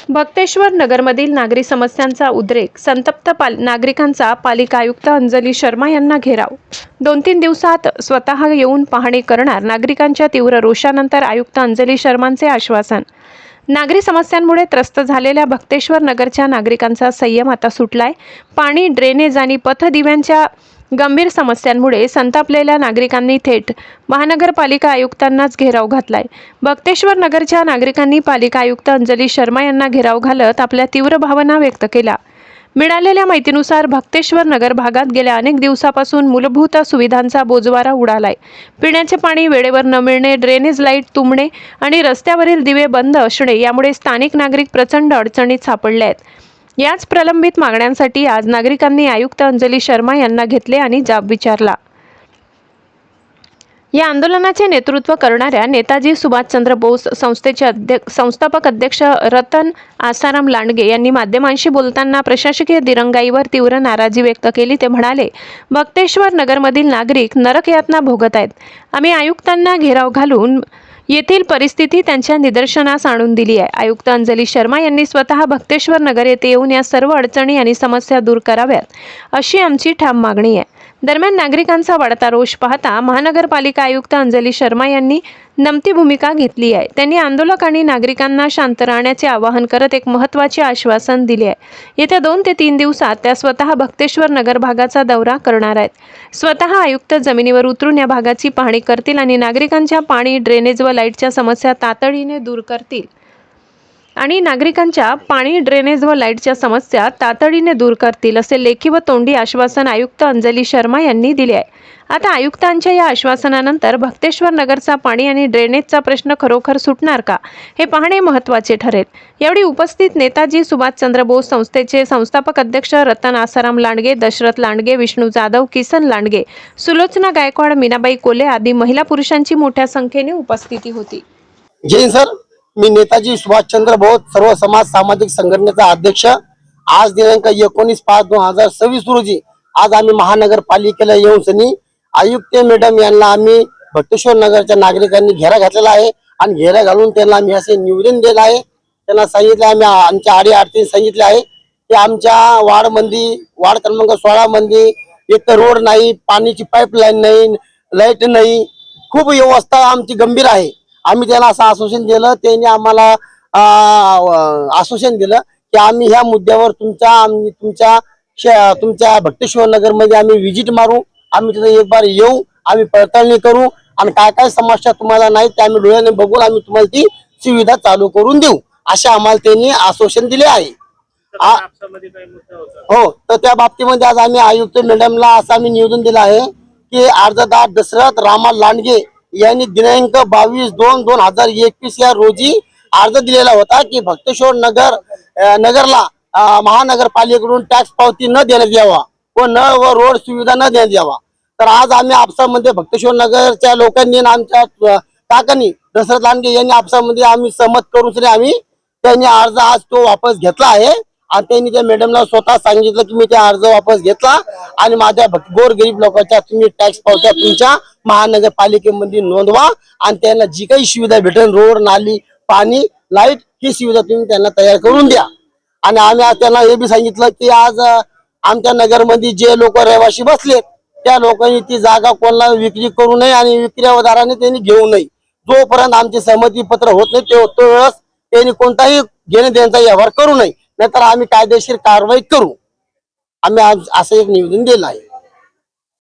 भक्तेश्वर नगरमधील नागरी समस्यांचा उद्रेक, संतप्त नागरिकांचा पालिका आयुक्त अंजली शर्मा यांना घेराव। 2-3 दिवसात स्वतः येऊन पाहणी करणार, नागरिकांच्या तीव्र रोषानंतर आयुक्त अंजली शर्मांचे आश्वासन। नागरी समस्यांमुळे त्रस्त झालेल्या भक्तेश्वर नगरच्या नागरिकांचा संयम आता सुटलाय। पाणी, ड्रेनेज आणि पथदिव्यांच्या गंभीर समस्यांमुळे संतापलेल्या नागरिकांनी थेट महानगरपालिका आयुक्तांनाच घेराव घातलाय। भक्तेश्वर नगरच्या नागरिकांनी पालिका आयुक्त अंजली शर्मा यांना घेराव घालत आपल्या तीव्र भावना व्यक्त केल्या। मिळालेल्या माहितीनुसार भक्तेश्वर नगर भागात गेल्या अनेक दिवसापासून मूलभूत सुविधांचा बोजवारा उडालाय। पिण्याचे पाणी वेळेवर न मिळणे, ड्रेनेज लाईट तुंबणे आणि रस्त्यावरील दिवे बंद असणे यामुळे स्थानिक नागरिक प्रचंड अडचणीत सापडले आहेत। याच प्रलंबित मागण्यांसाठी आज नागरिकांनी आयुक्त अंजली शर्मा यांना घेतले आणि जाब विचारला। या आंदोलनाचे नेतृत्व करणाऱ्या नेताजी सुभाषचंद्र बोस संस्थेचे संस्थापक अध्यक्ष रतन आसाराम लांडगे यांनी माध्यमांशी बोलताना प्रशासकीय दिरंगाईवर तीव्र नाराजी व्यक्त केली। ते म्हणाले, भक्तेश्वर नगरमधील नागरिक नरकयातना भोगत आहेत। आम्ही आयुक्तांना घेराव घालून येथील परिस्थिती त्यांच्या निदर्शनास आणून दिली आहे। आयुक्त अंजली शर्मा यांनी स्वतः भक्तेश्वर नगर येथे येऊन या सर्व अडचणी आणि समस्या दूर कराव्यात, अशी आमची ठाम मागणी आहे। दरम्यान नागरिकांचा वाढता रोष पाहता महानगरपालिका आयुक्त अंजली शर्मा यांनी नमती भूमिका घेतली आहे। त्यांनी आंदोलक आणि नागरिकांना शांत राहण्याचे आवाहन करत एक महत्त्वाचे आश्वासन दिले आहे। येत्या 2 ते 3 दिवसात त्या स्वतः भक्तेश्वर नगर भागाचा दौरा करणार आहेत। स्वतः आयुक्त जमिनीवर उतरून या भागाची पाहणी करतील आणि नागरिकांच्या पाणी, ड्रेनेज व लाईटच्या समस्या तातडीने दूर करतील असे लेखी व तोंडी आश्वासन आयुक्त अंजली शर्मा यांनी दिले आहे। आता आयुक्तांच्या या आश्वासनानंतर भक्तेश्वर नगरचा पाणी आणि ड्रेनेजचा प्रश्न खरोखर सुटणार का, हे पाहणे महत्त्वाचे ठरेल। यावेळी उपस्थित नेताजी सुभाषचंद्र बोस संस्थेचे संस्थापक अध्यक्ष रतन आसाराम लांडगे, दशरथ लांडगे, विष्णू जाधव, किसन लांडगे, सुलोचना गायकवाड, मीनाबाई कोले आदी महिला पुरुषांची मोठ्या संख्येने उपस्थिती होती। जय सर, मी नेताजी सुभाषचंद्र बोस सर्व समाज सामाजिक संघटनेचा अध्यक्ष। आज दिनांक 19/5/2026 रोजी आज आम्ही महानगरपालिकेला येऊन सनी आयुक्त मॅडम यांना आम्ही भक्तेश्वर नगरच्या नागरिकांनी घेरा घातलेला आहे आणि घेरा घालून त्यांना आम्ही असे निवेदन दिले आहे। त्यांना सांगितले, आम्ही आमच्या अडीअडचणी सांगितले आहे की आमच्या वार्ड क्रमांक 16 मध्ये एक तर रोड नाही, पाण्याची पाईपलाईन नाही, लाईट नाही, खूप व्यवस्था आमची गंभीर आहे। आम्ही त्यांना असं आश्वासन दिलं, त्यांनी आम्हाला आश्वासन दिलं की आम्ही ह्या मुद्द्यावर तुमच्या भक्तेश्वर नगर मध्ये आम्ही व्हिजिट मारू, आम्ही तिथे एक बार येऊ, आम्ही पडताळणी करू आणि काय काय समस्या तुम्हाला नाही ते आम्ही डोळ्याने बघून आम्ही तुम्हाला ती सुविधा चालू करून देऊ, असे आम्हाला त्यांनी आश्वासन दिले आहे। हो, तर त्या बाबतीमध्ये आज आम्ही आयुक्त मॅडमला असं आम्ही निवेदन दिलं आहे की अर्जदार दशरथ रामा लांडगे यांनी दिनांक 22/2/2021 या रोजी अर्ज दिलेला होता की भक्तेश्वर नगरला महानगरपालिकेकडून टॅक्स पावती न देण्यात यावा व नळ व रोड सुविधा न देण्यात यावा। तर आज आम्ही आपसामध्ये भक्तेश्वर नगरच्या लोकांनी आमच्या काकांनी दशरथ लांडगे यांनी आपसामध्ये आम्ही सहमत करून आम्ही त्यांनी अर्ज आज तो वापस घेतला आहे आणि त्यांनी त्या मॅडमला स्वतः सांगितलं की मी ते अर्ज वापस घेतला आणि माझ्या गोरगरीब लोकांच्या तुम्ही टॅक्स पावत्या तुमच्या महानगरपालिकेमध्ये नोंदवा आणि त्यांना जी काही सुविधा भेटेल, रोड, नाली, पाणी, लाईट, ही सुविधा तुम्ही त्यांना तयार करून द्या। आणि आम्ही आज त्यांना हे बी सांगितलं की आज आमच्या नगरमध्ये जे लोक रहिवासी बसलेत त्या लोकांनी ती जागा कोणाला विक्री करू नये आणि विक्रीदाराने त्यांनी घेऊ नये। जोपर्यंत आमचे सहमती पत्र होत नाही तो वेळेस त्यांनी कोणताही घेणे देण्याचा व्यवहार करू नये, नाहीतर आम्ही कायदेशीर कारवाई करू। आम्ही आज असं एक निवेदन दिलं आहे।